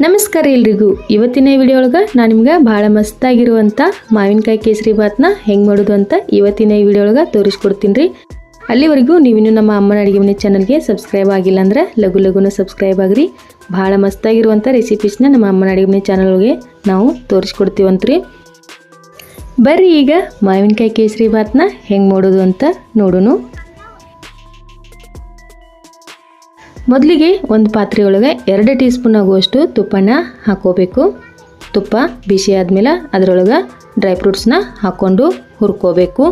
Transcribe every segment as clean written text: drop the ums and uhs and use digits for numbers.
ನಮಸ್ಕಾರ ಎಲ್ರಿಗೂ ಇವತ್ತಿನ ವಿಡಿಯೋ ಒಳಗೆ ನಾನು ನಿಮಗೆ ಭಾಳ ಮಸ್ತಾಗಿರುವಂಥ ಮಾವಿನಕಾಯಿ ಕೇಸರಿ ಬಾತ್ನ ಹೆಂಗೆ ಮಾಡೋದು ಅಂತ ಇವತ್ತಿನ ಈ ವಿಡಿಯೋ ಒಳಗೆ ತೋರಿಸ್ಕೊಡ್ತೀನಿ ರೀ. ಅಲ್ಲಿವರೆಗೂ ನೀವಿನ್ನೂ ನಮ್ಮ ಅಮ್ಮನ ಅಡುಗೆ ಮನೆ ಚಾನಲ್ಗೆ ಸಬ್ಸ್ಕ್ರೈಬ್ ಆಗಿಲ್ಲ ಅಂದ್ರೆ ಲಘು ಸಬ್ಸ್ಕ್ರೈಬ್ ಆಗಿರಿ. ಭಾಳ ಮಸ್ತಾಗಿರುವಂಥ ರೆಸಿಪೀಸ್ನ ನಮ್ಮ ಅಮ್ಮನ ಅಡುಗೆ ಮನೆ ಚಾನಲ್ ಒಳಗೆ ನಾವು ತೋರಿಸ್ಕೊಡ್ತೀವಂತ್ರಿ. ಬರ್ರಿ ಈಗ ಮಾವಿನಕಾಯಿ ಕೇಸರಿ ಬಾತ್ನ ಹೆಂಗೆ ಮಾಡೋದು ಅಂತ ನೋಡೋಣ. ಮೊದಲಿಗೆ ಒಂದು ಪಾತ್ರೆ ಒಳಗೆ 2 ಟೀ ಸ್ಪೂನ್ ಆಗುವಷ್ಟು ತುಪ್ಪನ ಹಾಕೋಬೇಕು. ತುಪ್ಪ ಬಿಸಿ ಆದಮೇಲೆ ಅದರೊಳಗೆ ಡ್ರೈ ಫ್ರೂಟ್ಸ್ನ ಹಾಕ್ಕೊಂಡು ಹುರ್ಕೋಬೇಕು.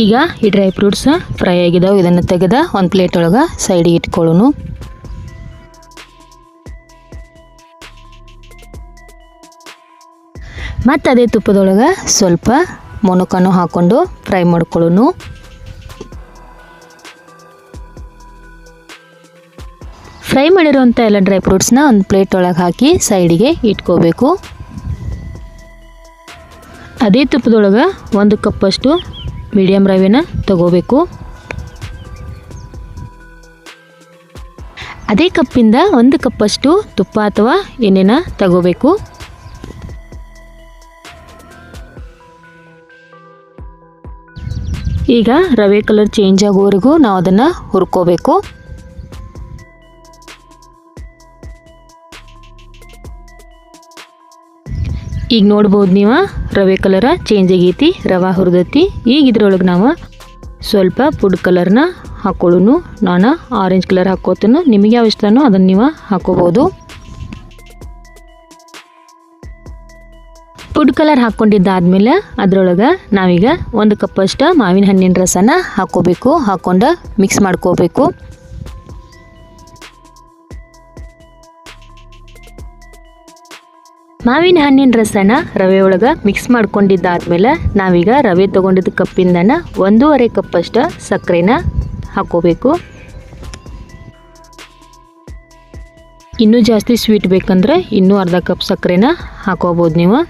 ಈಗ ಈ ಡ್ರೈ ಫ್ರೂಟ್ಸ್ ಫ್ರೈ ಆಗಿದಾವೆ. ಇದನ್ನು ತೆಗೆದ ಒಂದು ಪ್ಲೇಟ್ ಒಳಗೆ ಸೈಡಿಗೆ ಇಟ್ಕೊಳ್ಳೋಣ. ಮತ್ತು ಅದೇ ತುಪ್ಪದೊಳಗೆ ಸ್ವಲ್ಪ ಮೊನಕನ್ನು ಹಾಕ್ಕೊಂಡು ಫ್ರೈ ಮಾಡ್ಕೊಳ್ಳೋಣ. ಫ್ರೈ ಮಾಡಿರೋಂಥ ಎಲ್ಲ ಡ್ರೈ ಫ್ರೂಟ್ಸ್ನ ಒಂದು ಪ್ಲೇಟ್ ಒಳಗೆ ಹಾಕಿ ಸೈಡಿಗೆ ಇಟ್ಕೋಬೇಕು. ಅದೇ ತುಪ್ಪದೊಳಗೆ 1 ಕಪ್ಪಷ್ಟು ಮೀಡಿಯಮ್ ರವೆನ ತಗೋಬೇಕು. ಅದೇ ಕಪ್ಪಿಂದ 1 ಕಪ್ಪಷ್ಟು ತುಪ್ಪ ಅಥವಾ ಎಣ್ಣೆನ ತಗೋಬೇಕು. ಈಗ ರವೆ ಕಲರ್ ಚೇಂಜ್ ಆಗೋವರೆಗೂ ನಾವು ಅದನ್ನು ಹುರ್ಕೋಬೇಕು. ಈಗ ನೋಡ್ಬೋದು ನೀವು ರವೆ ಕಲರ ಚೇಂಜ್ ಆಗೈತಿ, ರವೆ ಹುರಿದೈತಿ. ಈಗ ಇದ್ರೊಳಗೆ ನಾವು ಸ್ವಲ್ಪ ಫುಡ್ ಕಲರ್ನ ಹಾಕೊಳ್ಳೋಣ. ನಾನು ಆರೆಂಜ್ ಕಲರ್ ಹಾಕೋತೀನಿ, ನಿಮಗೆ ಯಾವ ಇಷ್ಟನೋ ಅದನ್ನು ನೀವು ಹಾಕೋಬೋದು. ಫುಡ್ ಕಲರ್ ಹಾಕ್ಕೊಂಡಿದ್ದಾದ್ಮೇಲೆ ಅದರೊಳಗೆ ನಾವೀಗ 1 ಕಪ್ಪಷ್ಟು ಮಾವಿನ ಹಣ್ಣಿನ ರಸನ ಹಾಕೋಬೇಕು. ಹಾಕ್ಕೊಂಡು ಮಿಕ್ಸ್ ಮಾಡ್ಕೋಬೇಕು. ಮಾವಿನ ಹಣ್ಣಿನ ರಸನ ರವೆ ಒಳಗೆ ಮಿಕ್ಸ್ ಮಾಡ್ಕೊಂಡಿದ್ದಾದ್ಮೇಲೆ ನಾವೀಗ ರವೆ ತೊಗೊಂಡಿದ್ದ ಕಪ್ಪಿಂದನ 1.5 ಕಪ್ಪಷ್ಟು ಸಕ್ಕರೆನ ಹಾಕೋಬೇಕು. ಇನ್ನೂ ಜಾಸ್ತಿ ಸ್ವೀಟ್ ಬೇಕಂದ್ರೆ ಇನ್ನೂ ಅರ್ಧ ಕಪ್ ಸಕ್ಕರೆನ ಹಾಕೋಬೋದು ನೀವು.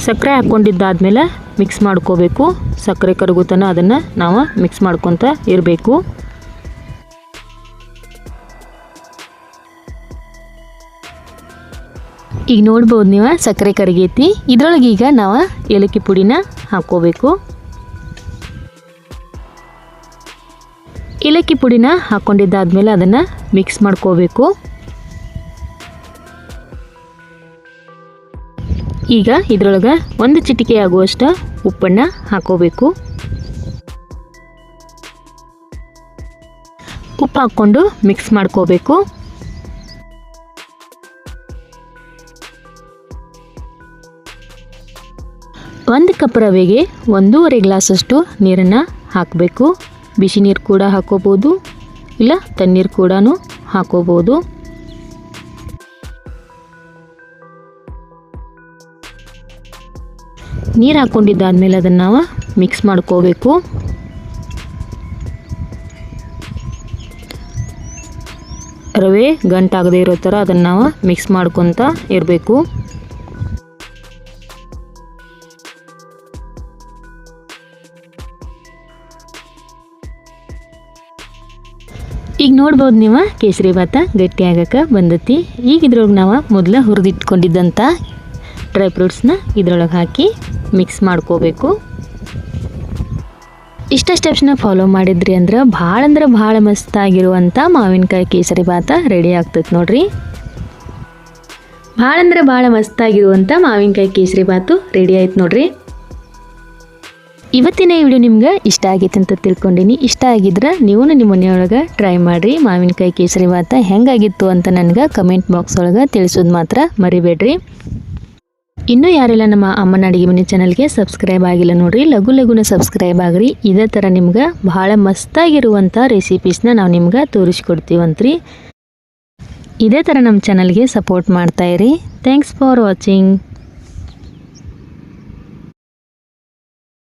ಸಕ್ಕರೆ ಹಾಕ್ಕೊಂಡಿದ್ದಾದ್ಮೇಲೆ ಮಿಕ್ಸ್ ಮಾಡ್ಕೋಬೇಕು. ಸಕ್ಕರೆ ಕರಗುತ್ತನ ಅದನ್ನು ನಾವು ಮಿಕ್ಸ್ ಮಾಡ್ಕೊತ ಇರಬೇಕು. ಈಗ ನೋಡ್ಬೋದು ನೀವು ಸಕ್ಕರೆ ಕರಗೈತಿ. ಇದರೊಳಗೆ ಈಗ ನಾವು ಏಲಕ್ಕಿ ಪುಡಿನ ಹಾಕ್ಕೋಬೇಕು. ಏಲಕ್ಕಿ ಪುಡಿನ ಹಾಕ್ಕೊಂಡಿದ್ದಾದ್ಮೇಲೆ ಅದನ್ನು ಮಿಕ್ಸ್ ಮಾಡ್ಕೋಬೇಕು. ಈಗ ಇದರೊಳಗೆ 1 ಚಿಟಿಕೆ ಆಗುವಷ್ಟು ಉಪ್ಪನ್ನು ಹಾಕೋಬೇಕು. ಉಪ್ಪು ಹಾಕ್ಕೊಂಡು ಮಿಕ್ಸ್ ಮಾಡ್ಕೋಬೇಕು. ಒಂದು ಕಪ್ ರವೆಗೆ 1.5 ಗ್ಲಾಸಷ್ಟು ನೀರನ್ನು ಹಾಕಬೇಕು. ಬಿಸಿ ನೀರು ಕೂಡ ಹಾಕೋಬೋದು, ಇಲ್ಲ ತಣ್ಣೀರು ಕೂಡ ಹಾಕೋಬೋದು. ನೀರು ಹಾಕ್ಕೊಂಡಿದ್ದಾದ್ಮೇಲೆ ಅದನ್ನು ನಾವು ಮಿಕ್ಸ್ ಮಾಡ್ಕೋಬೇಕು. ರವೆ ಗಂಟಾಗದೇ ಇರೋ ಥರ ಅದನ್ನು ನಾವು ಮಿಕ್ಸ್ ಮಾಡ್ಕೊತ ಇರಬೇಕು. ಈಗ ನೋಡ್ಬೋದು ನೀವು ಕೇಸರಿ ಬಾತ ಗಟ್ಟಿ ಆಗಕ್ಕೆ ಬಂದೈತಿ. ಈಗ ಇದ್ರೊಳಗೆ ನಾವು ಮೊದಲು ಹುರಿದಿಟ್ಕೊಂಡಿದ್ದಂಥ ಡ್ರೈ ಫ್ರೂಟ್ಸ್ನ ಇದ್ರೊಳಗೆ ಹಾಕಿ ಮಿಕ್ಸ್ ಮಾಡ್ಕೋಬೇಕು. ಇಷ್ಟ ಸ್ಟೆಪ್ಸ್ನ ಫಾಲೋ ಮಾಡಿದ್ರಿ ಅಂದ್ರೆ ಭಾಳ ಮಸ್ತಾಗಿರುವಂಥ ಮಾವಿನಕಾಯಿ ಕೇಸರಿ ಬಾತ ರೆಡಿ ಆಗ್ತೈತೆ ನೋಡ್ರಿ. ಭಾಳ ಮಸ್ತಾಗಿರುವಂಥ ಮಾವಿನಕಾಯಿ ಕೇಸರಿ ಬಾತು ರೆಡಿ ಆಯ್ತು ನೋಡ್ರಿ. ಇವತ್ತಿನ ಈ ವಿಡಿಯೋ ನಿಮ್ಗೆ ಇಷ್ಟ ಆಗೈತೆ ಅಂತ ತಿಳ್ಕೊಂಡಿನಿ. ಇಷ್ಟ ಆಗಿದ್ರೆ ನೀವು ನಿಮ್ಮ ಮನೆಯೊಳಗೆ ಟ್ರೈ ಮಾಡಿರಿ. ಮಾವಿನಕಾಯಿ ಕೇಸರಿ ಬಾತ ಹೆಂಗಾಗಿತ್ತು ಅಂತ ನನಗೆ ಕಮೆಂಟ್ ಬಾಕ್ಸ್ ಒಳಗೆ ತಿಳಿಸೋದು ಮಾತ್ರ ಮರಿಬೇಡ್ರಿ. ಇನ್ನೂ ಯಾರೆಲ್ಲ ನಮ್ಮ ಅಮ್ಮನ ಅಡುಗೆ ಮನೆ ಚಾನಲ್ಗೆ ಸಬ್ಸ್ಕ್ರೈಬ್ ಆಗಿಲ್ಲ ನೋಡ್ರಿ, ಲಘುನ ಸಬ್ಸ್ಕ್ರೈಬ್ ಆಗಿರಿ. ಇದೇ ಥರ ನಿಮ್ಗೆ ಭಾಳ ಮಸ್ತಾಗಿರುವಂಥ ರೆಸಿಪೀಸ್ನ ನಾವು ನಿಮ್ಗೆ ತೋರಿಸ್ಕೊಡ್ತೀವಂತ್ರಿ. ಇದೇ ಥರ ನಮ್ಮ ಚಾನಲ್ಗೆ ಸಪೋರ್ಟ್ ಮಾಡ್ತಾಯಿರಿ. Thanks for watching.